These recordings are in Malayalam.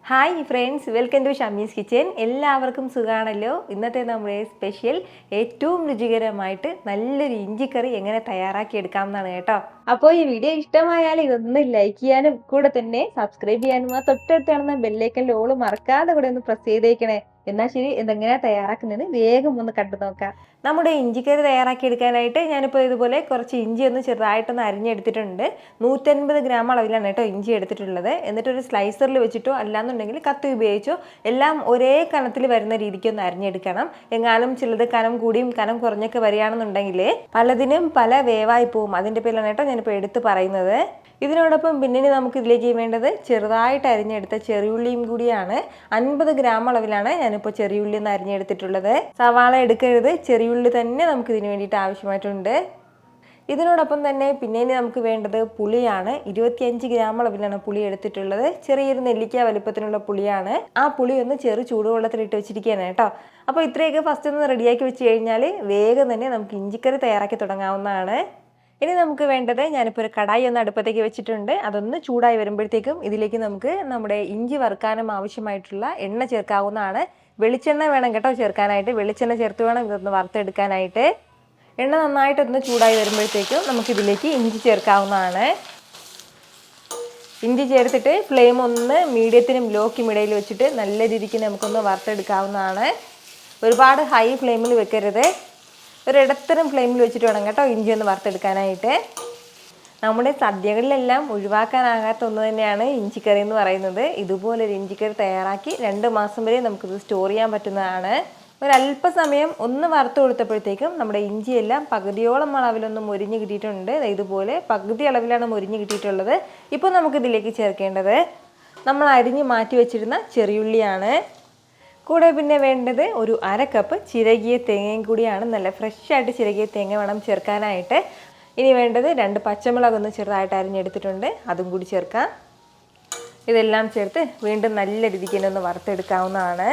Hi friends, welcome to Shami's kitchen. എല്ലാവർക്കും സുഖമാണല്ലോ. ഇന്നത്തെ നമ്മുടെ സ്പെഷ്യൽ ഏറ്റവും രുചികരമായിട്ട് നല്ലൊരു ഇഞ്ചിക്കറി എങ്ങനെ തയ്യാറാക്കി എടുക്കാമെന്നാണ് കേട്ടോ. അപ്പോൾ ഈ വീഡിയോ ഇഷ്ടമായാൽ ഇതൊന്ന് ലൈക്ക് ചെയ്യാനും കൂടെ തന്നെ സബ്സ്ക്രൈബ് ചെയ്യാനും ആ തൊട്ടടുത്ത് കാണുന്ന ബെല്ലൈക്കൻ്റെ ഓൾ മറക്കാതെ കൂടെ ഒന്ന് പ്രസ് ചെയ്തേക്കണേ. എന്നാൽ ശരി, ഇതെങ്ങനെയാണ് തയ്യാറാക്കുന്നത് വേഗം ഒന്ന് കണ്ടു നോക്കാം. നമ്മുടെ ഇഞ്ചിക്കറി തയ്യാറാക്കി എടുക്കാനായിട്ട് ഞാനിപ്പോൾ ഇതുപോലെ കുറച്ച് ഇഞ്ചി ഒന്ന് ചെറുതായിട്ടൊന്ന് അരിഞ്ഞെടുത്തിട്ടുണ്ട്. 150 ഗ്രാം അളവിലാണ് കേട്ടോ ഇഞ്ചി എടുത്തിട്ടുള്ളത്. എന്നിട്ടൊരു സ്ലൈസറിൽ വെച്ചിട്ടോ അല്ലാന്നുണ്ടെങ്കിൽ കത്തി ഉപയോഗിച്ചോ എല്ലാം ഒരേ കനത്തിൽ വരുന്ന രീതിക്ക് ഒന്ന് അരിഞ്ഞെടുക്കണം. എങ്ങാനും ചിലത് കനം കൂടിയും കനം കുറഞ്ഞൊക്കെ വരികയാണെന്നുണ്ടെങ്കിൽ പലതിനും പല വേവായി പോവും. അതിൻ്റെ പേരിലാണ് കേട്ടോ ഞാനിപ്പോൾ എടുത്ത് പറയുന്നത്. ഇതിനോടൊപ്പം പിന്നെ നമുക്ക് ഇതിലേക്ക് വേണ്ടത് ചെറുതായിട്ട് അരിഞ്ഞെടുത്ത ചെറിയുള്ളിയും കൂടിയാണ്. 50 ഗ്രാം അളവിലാണ് ഞാനിപ്പോൾ ചെറിയുള്ളി ഒന്ന് അരിഞ്ഞെടുത്തിട്ടുള്ളത്. സവാള എടുക്കരുത്, ചെറിയുള്ളി തന്നെ നമുക്ക് ഇതിന് വേണ്ടിയിട്ട് ആവശ്യമായിട്ടുണ്ട്. ഇതിനോടൊപ്പം തന്നെ പിന്നെ നമുക്ക് വേണ്ടത് പുളിയാണ്. 25 ഗ്രാം അളവിലാണ് പുളി എടുത്തിട്ടുള്ളത്. ചെറിയൊരു നെല്ലിക്ക വലുപ്പത്തിനുള്ള പുളിയാണ്. ആ പുളി ഒന്ന് ചെറു ചൂടുവെള്ളത്തിലിട്ട് വെച്ചിരിക്കുകയാണ് കേട്ടോ. അപ്പോൾ ഇത്രയൊക്കെ ഫസ്റ്റ് ഒന്ന് റെഡിയാക്കി വെച്ച് കഴിഞ്ഞാൽ വേഗം തന്നെ നമുക്ക് ഇഞ്ചിക്കറി തയ്യാറാക്കി തുടങ്ങാവുന്നതാണ്. ഇനി നമുക്ക് വേണ്ടത്, ഞാനിപ്പോൾ ഒരു കടായി ഒന്ന് അടുപ്പത്തേക്ക് വെച്ചിട്ടുണ്ട്. അതൊന്ന് ചൂടായി വരുമ്പോഴത്തേക്കും ഇതിലേക്ക് നമുക്ക് നമ്മുടെ ഇഞ്ചി വറുക്കാനും ആവശ്യമായിട്ടുള്ള എണ്ണ ചേർക്കാവുന്നതാണ്. വെളിച്ചെണ്ണ വേണം കേട്ടോ ചേർക്കാനായിട്ട്. വെളിച്ചെണ്ണ ചേർത്ത് വേണം ഇതൊന്ന് വറുത്തെടുക്കാനായിട്ട്. എണ്ണ നന്നായിട്ടൊന്ന് ചൂടായി വരുമ്പോഴത്തേക്കും നമുക്കിതിലേക്ക് ഇഞ്ചി ചേർക്കാവുന്നതാണ്. ഇഞ്ചി ചേർത്തിട്ട് ഫ്ലെയിം ഒന്ന് മീഡിയത്തിനും ലോക്കും ഇടയിൽ വെച്ചിട്ട് നല്ല രീതിക്ക് നമുക്കൊന്ന് വറുത്തെടുക്കാവുന്നതാണ്. ഒരുപാട് ഹൈ ഫ്ലെയിമിൽ വെക്കരുത്, ഒരു ഇടത്തരം ഫ്ലെയിമിൽ വെച്ചിട്ട് വേണം കേട്ടോ ഇഞ്ചി ഒന്ന് വറുത്തെടുക്കാനായിട്ട്. നമ്മുടെ സദ്യകളിലെല്ലാം ഒഴിവാക്കാനാകാത്ത ഒന്ന് തന്നെയാണ് ഇഞ്ചിക്കറി എന്ന് പറയുന്നത്. ഇതുപോലൊരു ഇഞ്ചിക്കറി തയ്യാറാക്കി 2 മാസം വരെ നമുക്കിത് സ്റ്റോർ ചെയ്യാൻ പറ്റുന്നതാണ്. ഒരല്പസമയം ഒന്ന് വറുത്ത് കൊടുത്തപ്പോഴത്തേക്കും നമ്മുടെ ഇഞ്ചിയെല്ലാം പകുതിയോളം അളവിലൊന്ന് മൊരിഞ്ഞ് കിട്ടിയിട്ടുണ്ട്. ഇതുപോലെ പകുതി അളവിലാണ് മൊരിഞ്ഞ് കിട്ടിയിട്ടുള്ളത്. ഇപ്പോൾ നമുക്കിതിലേക്ക് ചേർക്കേണ്ടത് നമ്മൾ അരിഞ്ഞ് മാറ്റി വെച്ചിരുന്ന ചെറിയുള്ളിയാണ്. കൂടെ പിന്നെ വേണ്ടത് ഒരു 1/2 കപ്പ് ചിരകിയ തേങ്ങയും കൂടിയാണ്. നല്ല ഫ്രഷായിട്ട് ചിരകിയ തേങ്ങ വേണം ചേർക്കാനായിട്ട്. ഇനി വേണ്ടത് 2 പച്ചമുളകൊന്ന് ചെറുതായിട്ട് അരിഞ്ഞെടുത്തിട്ടുണ്ട്, അതും കൂടി ചേർക്കാം. ഇതെല്ലാം ചേർത്ത് വീണ്ടും നല്ല രീതിക്ക് തന്നെ ഒന്ന് വറുത്തെടുക്കാവുന്നതാണ്.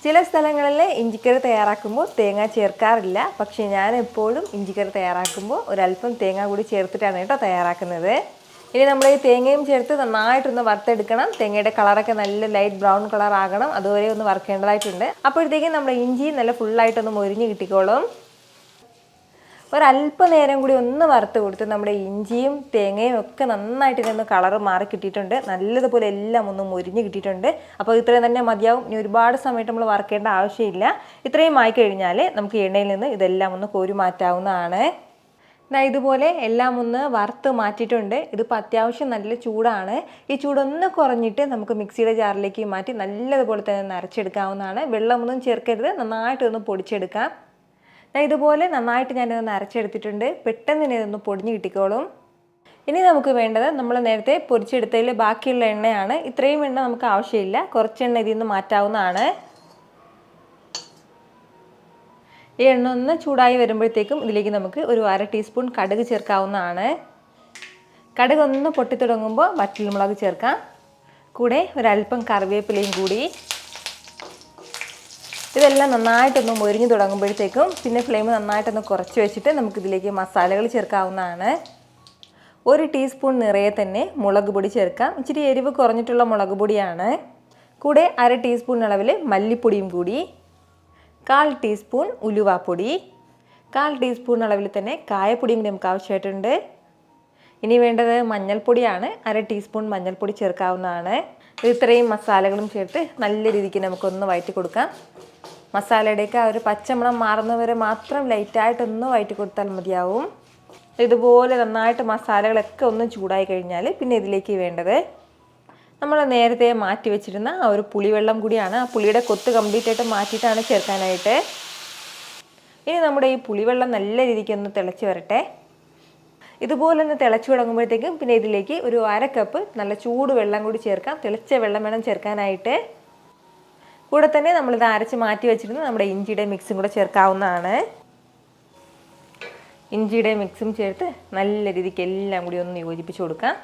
ചില സ്ഥലങ്ങളിൽ ഇഞ്ചിക്കറി തയ്യാറാക്കുമ്പോൾ തേങ്ങ ചേർക്കാറില്ല. പക്ഷേ ഞാൻ എപ്പോഴും ഇഞ്ചിക്കറി തയ്യാറാക്കുമ്പോൾ ഒരല്പം തേങ്ങ കൂടി ചേർത്തിട്ടാണ് കേട്ടോ തയ്യാറാക്കുന്നത്. ഇനി നമ്മൾ ഈ തേങ്ങയും ചേർത്ത് നന്നായിട്ടൊന്ന് വറുത്തെടുക്കണം. തേങ്ങയുടെ കളറൊക്കെ നല്ല ലൈറ്റ് ബ്രൗൺ കളർ ആകണം, അതുവരെ ഒന്ന് വറുക്കേണ്ടതായിട്ടുണ്ട്. അപ്പോഴത്തേക്കും നമ്മുടെ ഇഞ്ചി നല്ല ഫുള്ളായിട്ടൊന്ന് മൊരിഞ്ഞ് കിട്ടിക്കോളും. ഒരല്പം നേരം കൂടി ഒന്ന് വറുത്ത് കൊടുത്ത് നമ്മുടെ ഇഞ്ചിയും തേങ്ങയും ഒക്കെ നന്നായിട്ട് ഇതിനൊന്ന് കളറ് മാറി കിട്ടിയിട്ടുണ്ട്. നല്ലതുപോലെ എല്ലാം ഒന്ന് മൊരിഞ്ഞ് കിട്ടിയിട്ടുണ്ട്. അപ്പോൾ ഇത്രയും തന്നെ മതിയാവും. ഇനി ഒരുപാട് സമയത്ത് നമ്മൾ വറുക്കേണ്ട ആവശ്യമില്ല. ഇത്രയും ആയി കഴിഞ്ഞാൽ നമുക്ക് എണ്ണയിൽ നിന്ന് ഇതെല്ലാം ഒന്ന് കോരി മാറ്റാവുന്നതാണ്. ഇതുപോലെ എല്ലാം ഒന്ന് വറുത്ത് മാറ്റിയിട്ടുണ്ട്. ഇതിപ്പോൾ അത്യാവശ്യം നല്ല ചൂടാണ്. ഈ ചൂടൊന്ന് കുറഞ്ഞിട്ട് നമുക്ക് മിക്സിയുടെ ജാറിലേക്ക് മാറ്റി നല്ലതുപോലെ തന്നെ ഒന്ന് അരച്ചെടുക്കാവുന്നതാണ്. വെള്ളമൊന്നും ചേർക്കരുത്, നന്നായിട്ടൊന്ന് പൊടിച്ചെടുക്കാം. ഇതുപോലെ നന്നായിട്ട് ഞാനിതൊന്ന് അരച്ചെടുത്തിട്ടുണ്ട്. പെട്ടെന്ന് തന്നെ ഇതൊന്ന് പൊടിഞ്ഞ് കിട്ടിക്കോളും. ഇനി നമുക്ക് വേണ്ടത് നമ്മൾ നേരത്തെ പൊരിച്ചെടുത്തതിൽ ബാക്കിയുള്ള എണ്ണയാണ്. ഇത്രയും എണ്ണ നമുക്ക് ആവശ്യമില്ല, കുറച്ച് എണ്ണ ഇതിൽ നിന്ന് മാറ്റാവുന്നതാണ്. ഈ എണ്ണ ഒന്ന് ചൂടായി വരുമ്പോഴത്തേക്കും ഇതിലേക്ക് നമുക്ക് ഒരു 1/2 ടീസ്പൂൺ കടുക് ചേർക്കാവുന്നതാണ്. കടുക് ഒന്ന് പൊട്ടിത്തുടങ്ങുമ്പോൾ വറ്റൽമുളക് ചേർക്കാം. കൂടെ ഒരല്പം കറിവേപ്പിലയും കൂടി. ഇതെല്ലാം നന്നായിട്ടൊന്ന് മൊരിഞ്ഞ് തുടങ്ങുമ്പോഴത്തേക്കും പിന്നെ ഫ്ലെയിം നന്നായിട്ടൊന്ന് കുറച്ച് വെച്ചിട്ട് നമുക്കിതിലേക്ക് മസാലകൾ ചേർക്കാവുന്നതാണ്. 1 ടീസ്പൂൺ നിറയെ തന്നെ മുളക് പൊടി ചേർക്കാം. ഇച്ചിരി എരിവ് കുറഞ്ഞിട്ടുള്ള മുളക് പൊടിയാണ്. കൂടെ 1/2 ടീസ്പൂൺ അളവിൽ മല്ലിപ്പൊടിയും കൂടി, 1/4 ടീസ്പൂൺ ഉലുവാപ്പൊടി, 1/4 ടീസ്പൂൺ അളവിൽ തന്നെ കായപ്പൊടിയും കൂടി നമുക്ക് ആവശ്യമായിട്ടുണ്ട്. ഇനി വേണ്ടത് മഞ്ഞൾപ്പൊടിയാണ്. 1/2 ടീസ്പൂൺ മഞ്ഞൾപ്പൊടി ചേർക്കാവുന്നതാണ്. ഇത്രയും മസാലകളും ചേർത്ത് നല്ല രീതിക്ക് നമുക്കൊന്ന് വഴറ്റി കൊടുക്കാം. മസാലയുടെയൊക്കെ ആ ഒരു പച്ചമണം മാറുന്നവരെ മാത്രം ലൈറ്റായിട്ടൊന്ന് വഴറ്റി കൊടുത്താൽ മതിയാവും. ഇതുപോലെ നന്നായിട്ട് മസാലകളൊക്കെ ഒന്ന് ചൂടായി കഴിഞ്ഞാൽ പിന്നെ ഇതിലേക്ക് വേണ്ടത് നമ്മൾ നേരത്തെ മാറ്റി വെച്ചിരുന്ന ആ ഒരു പുളിവെള്ളം കൂടിയാണ്. ആ പുളിയുടെ കൊത്ത് കംപ്ലീറ്റ് ആയിട്ട് മാറ്റിയിട്ടാണ് ചേർക്കാനായിട്ട്. ഇനി നമ്മുടെ ഈ പുളിവെള്ളം നല്ല രീതിക്ക് ഒന്ന് തിളച്ച് വരട്ടെ. ഇതുപോലെ ഒന്ന് തിളച്ച് തുടങ്ങുമ്പോഴത്തേക്കും പിന്നെ ഇതിലേക്ക് ഒരു 1/2 കപ്പ് നല്ല ചൂട് വെള്ളം കൂടി ചേർക്കാം. തിളച്ച വെള്ളം വേണം ചേർക്കാനായിട്ട്. കൂടെ തന്നെ നമ്മളിത് അരച്ച് മാറ്റി വെച്ചിരുന്ന നമ്മുടെ ഇഞ്ചിയുടെ മിക്സും കൂടെ ചേർക്കാവുന്നതാണ്. ഇഞ്ചിയുടെ മിക്സും ചേർത്ത് നല്ല രീതിക്ക് എല്ലാം കൂടി ഒന്ന് യോജിപ്പിച്ച് കൊടുക്കാം.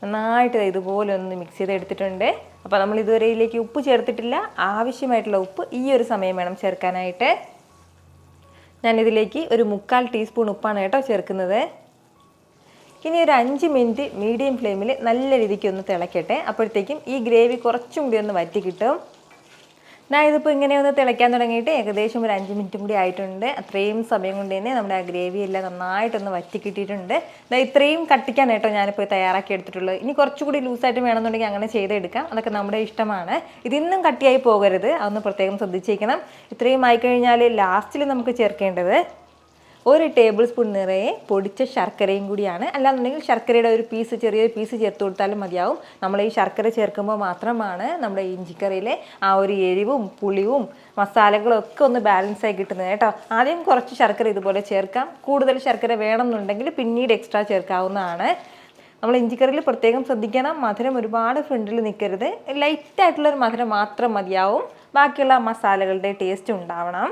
നന്നായിട്ട് ഇതുപോലെ ഒന്ന് മിക്സ് ചെയ്ത് എടുത്തിട്ടുണ്ട്. അപ്പോൾ നമ്മൾ ഇതുവരെ ഇതിലേക്ക് ഉപ്പ് ചേർത്തിട്ടില്ല. ആവശ്യമായിട്ടുള്ള ഉപ്പ് ഈ ഒരു സമയം വേണം ചേർക്കാനായിട്ട്. ഞാനിതിലേക്ക് ഒരു 1/4 ടീസ്പൂൺ ഉപ്പാണ് കേട്ടോ ചേർക്കുന്നത്. ഇനി ഒരു 5 മിനിറ്റ് മീഡിയം ഫ്ലെയിമിൽ നല്ല രീതിക്ക് ഒന്ന് തിളക്കട്ടെ. അപ്പോഴത്തേക്കും ഈ ഗ്രേവി കുറച്ചും കൂടി ഒന്ന് വറ്റി കിട്ടും. ഞാൻ ഇതിപ്പോൾ ഇങ്ങനെ ഒന്ന് തിളയ്ക്കാൻ തുടങ്ങിയിട്ട് ഏകദേശം ഒരു 5 മിനിറ്റും കൂടി ആയിട്ടുണ്ട്. അത്രയും സമയം കൊണ്ട് തന്നെ നമ്മുടെ ആ ഗ്രേവി എല്ലാം നന്നായിട്ടൊന്ന് വറ്റി കിട്ടിയിട്ടുണ്ട്. ഇത്രയും കട്ടിക്കാണ് കേട്ടോ ഞാനിപ്പോൾ തയ്യാറാക്കി എടുത്തിട്ടുള്ളത്. ഇനി കുറച്ചുകൂടി ലൂസായിട്ട് വേണമെന്നുണ്ടെങ്കിൽ അങ്ങനെ ചെയ്തെടുക്കാം. അതൊക്കെ നമ്മുടെ ഇഷ്ടമാണ്. ഇതിന്നും കട്ടിയായി പോകരുത്, അതൊന്ന് പ്രത്യേകം ശ്രദ്ധിച്ചേക്കണം. ഇത്രയും ആയിക്കഴിഞ്ഞാൽ ലാസ്റ്റിൽ നമുക്ക് ചേർക്കേണ്ടത് 1 ടേബിൾ സ്പൂൺ നിറയെ പൊടിച്ച ശർക്കരയും കൂടിയാണ്. അല്ലാന്നുണ്ടെങ്കിൽ ശർക്കരയുടെ ഒരു ചെറിയൊരു പീസ് ചേർത്ത് കൊടുത്താലും മതിയാവും. നമ്മൾ ഈ ശർക്കര ചേർക്കുമ്പോൾ മാത്രമാണ് നമ്മുടെ ഇഞ്ചിക്കറിയിലെ ആ ഒരു എരിവും പുളിയും മസാലകളും ഒക്കെ ഒന്ന് ബാലൻസ് ആയി കിട്ടുന്നത് കേട്ടോ. ആദ്യം കുറച്ച് ശർക്കര ഇതുപോലെ ചേർക്കാം. കൂടുതൽ ശർക്കര വേണമെന്നുണ്ടെങ്കിൽ പിന്നീട് എക്സ്ട്രാ ചേർക്കാവുന്നതാണ്. നമ്മൾ ഇഞ്ചിക്കറിയിൽ പ്രത്യേകം ശ്രദ്ധിക്കണം, മധുരം ഒരുപാട് ഫ്രണ്ടിൽ നിൽക്കരുത്. ലൈറ്റായിട്ടുള്ളൊരു മധുരം മാത്രം മതിയാവും. ബാക്കിയുള്ള മസാലകളുടെ ടേസ്റ്റ് ഉണ്ടാവണം.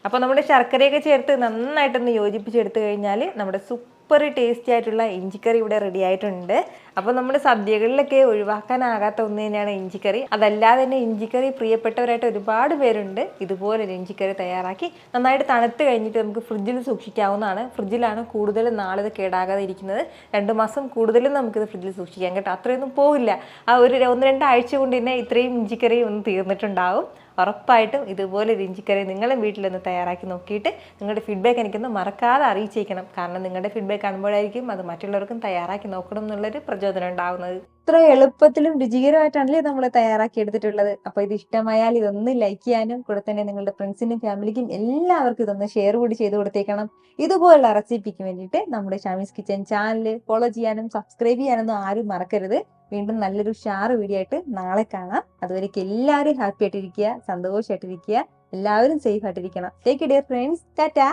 അപ്പോൾ നമ്മുടെ ശർക്കരയൊക്കെ ചേർത്ത് നന്നായിട്ടൊന്ന് യോജിപ്പിച്ചെടുത്തു കഴിഞ്ഞാൽ നമ്മുടെ സൂപ്പർ ടേസ്റ്റി ആയിട്ടുള്ള ഇഞ്ചിക്കറി ഇവിടെ റെഡി ആയിട്ടുണ്ട്. അപ്പോൾ നമ്മുടെ സദ്യകളിലൊക്കെ ഒഴിവാക്കാനാകാത്ത ഒന്ന് തന്നെയാണ് ഇഞ്ചിക്കറി. അതല്ലാതെ തന്നെ ഇഞ്ചിക്കറി പ്രിയപ്പെട്ടവരായിട്ട് ഒരുപാട് പേരുണ്ട്. ഇതുപോലൊരു ഇഞ്ചിക്കറി തയ്യാറാക്കി നന്നായിട്ട് തണുത്ത് കഴിഞ്ഞിട്ട് നമുക്ക് ഫ്രിഡ്ജിൽ സൂക്ഷിക്കാവുന്നതാണ്. ഫ്രിഡ്ജിലാണ് കൂടുതൽ നാളിത് കേടാകാതെ ഇരിക്കുന്നത്. 2 മാസം കൂടുതലും നമുക്കിത് ഫ്രിഡ്ജിൽ സൂക്ഷിക്കാം കേട്ടോ. അത്രയൊന്നും പോവില്ല. ആ ഒരു 1-2 ആഴ്ച കൊണ്ട് തന്നെ ഇത്രയും ഇഞ്ചിക്കറി ഒന്ന് തീർന്നിട്ടുണ്ടാവും. ഉറപ്പായിട്ടും ഇതുപോലെ ഒരു ഇഞ്ചിക്കറി നിങ്ങളും വീട്ടിലൊന്ന് തയ്യാറാക്കി നോക്കിയിട്ട് നിങ്ങളുടെ ഫീഡ്ബാക്ക് എനിക്കൊന്ന് മറക്കാതെ അറിയിച്ചേക്കണം. കാരണം നിങ്ങളുടെ ഫീഡ്ബാക്ക് കാണുമ്പോഴായിരിക്കും അത് മറ്റുള്ളവർക്കും തയ്യാറാക്കി നോക്കണം എന്നുള്ളൊരു പ്രചോദനം ഉണ്ടാവുന്നത്. ഇത്ര എളുപ്പത്തിലും രുചികരമായിട്ടാണല്ലേ നമ്മൾ തയ്യാറാക്കി എടുത്തിട്ടുള്ളത്. അപ്പോൾ ഇത് ഇഷ്ടമായാൽ ഇതൊന്ന് ലൈക്ക് ചെയ്യാനും കൂടെ തന്നെ നിങ്ങളുടെ ഫ്രണ്ട്സിനും ഫാമിലിക്കും എല്ലാവർക്കും ഇതൊന്ന് ഷെയർ കൂടി ചെയ്ത് കൊടുത്തേക്കണം. ഇതുപോലുള്ള റെസിപ്പിക്ക് വേണ്ടിയിട്ട് നമ്മുടെ ഷാമീസ് കിച്ചൻ ചാനൽ ഫോളോ ചെയ്യാനും സബ്സ്ക്രൈബ് ചെയ്യാനൊന്നും ആരും മറക്കരുത്. വീണ്ടും നല്ലൊരു ഷാറ് വീഡിയോ ആയിട്ട് നാളെ കാണാം. അതുവരേക്ക് എല്ലാവരും ഹാപ്പി ആയിട്ടിരിക്കുക, സന്തോഷമായിട്ടിരിക്കുക, എല്ലാവരും സേഫ് ആയിട്ടിരിക്കണം. Take care friends. ടാറ്റാ.